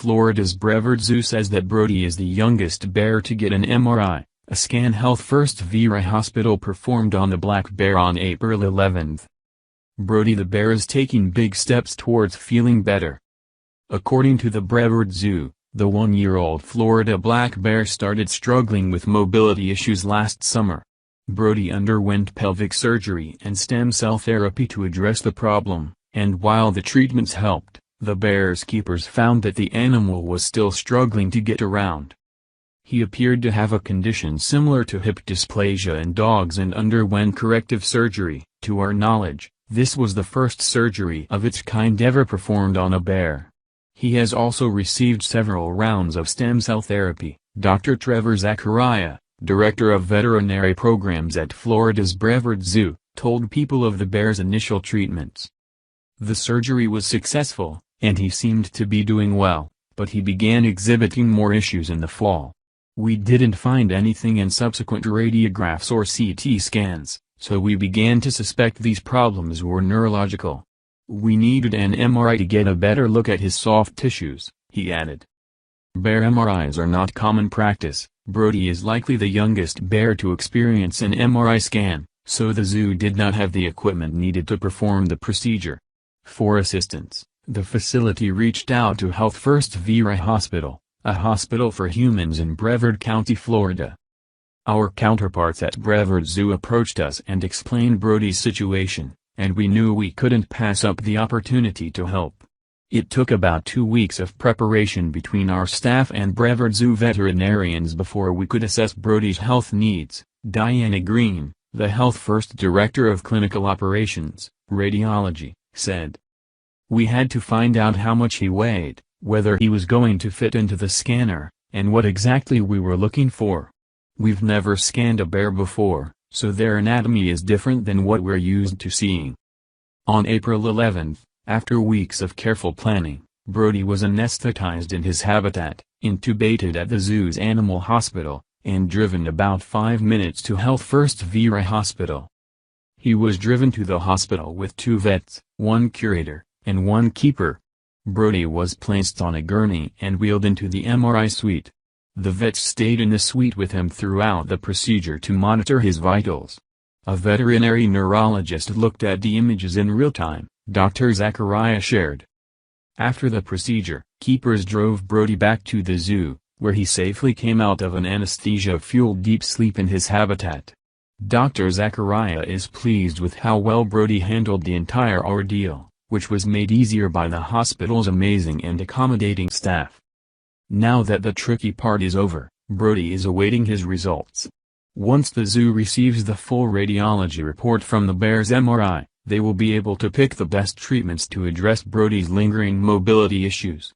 Florida's Brevard Zoo says that Brody is the youngest bear to get an MRI, a scan Health First Viera Hospital performed on the black bear on April 11. Brody the bear is taking big steps towards feeling better. According to the Brevard Zoo, the 1-year-old Florida black bear started struggling with mobility issues last summer. Brody underwent pelvic surgery and stem cell therapy to address the problem, and while the treatments helped, the bear's keepers found that the animal was still struggling to get around. He appeared to have a condition similar to hip dysplasia in dogs and underwent corrective surgery. To our knowledge, this was the first surgery of its kind ever performed on a bear. He has also received several rounds of stem cell therapy. Dr. Trevor Zachariah, director of veterinary programs at Florida's Brevard Zoo, told People of the bear's initial treatments. The surgery was successful, and he seemed to be doing well, but he began exhibiting more issues in the fall. We didn't find anything in subsequent radiographs or CT scans, so we began to suspect these problems were neurological. We needed an MRI to get a better look at his soft tissues, he added. Bear MRIs are not common practice. Brody is likely the youngest bear to experience an MRI scan, so the zoo did not have the equipment needed to perform the procedure. For assistance, the facility reached out to Health First Viera Hospital, a hospital for humans in Brevard County, Florida. Our counterparts at Brevard Zoo approached us and explained Brody's situation, and we knew we couldn't pass up the opportunity to help. It took about 2 weeks of preparation between our staff and Brevard Zoo veterinarians before we could assess Brody's health needs, Diana Green, the Health First Director of Clinical Operations, Radiology, said. We had to find out how much he weighed, whether he was going to fit into the scanner, and what exactly we were looking for. We've never scanned a bear before, so their anatomy is different than what we're used to seeing. On April 11, after weeks of careful planning, Brody was anesthetized in his habitat, intubated at the zoo's animal hospital, and driven about 5 minutes to Health First Viera Hospital. He was driven to the hospital with 2 vets, 1 curator, and 1 keeper. Brody was placed on a gurney and wheeled into the MRI suite. The vets stayed in the suite with him throughout the procedure to monitor his vitals. A veterinary neurologist looked at the images in real time, Dr. Zachariah shared. After the procedure, keepers drove Brody back to the zoo, where he safely came out of an anesthesia-fueled deep sleep in his habitat. Dr. Zachariah is pleased with how well Brody handled the entire ordeal, which was made easier by the hospital's amazing and accommodating staff. Now that the tricky part is over, Brody is awaiting his results. Once the zoo receives the full radiology report from the bear's MRI, they will be able to pick the best treatments to address Brody's lingering mobility issues.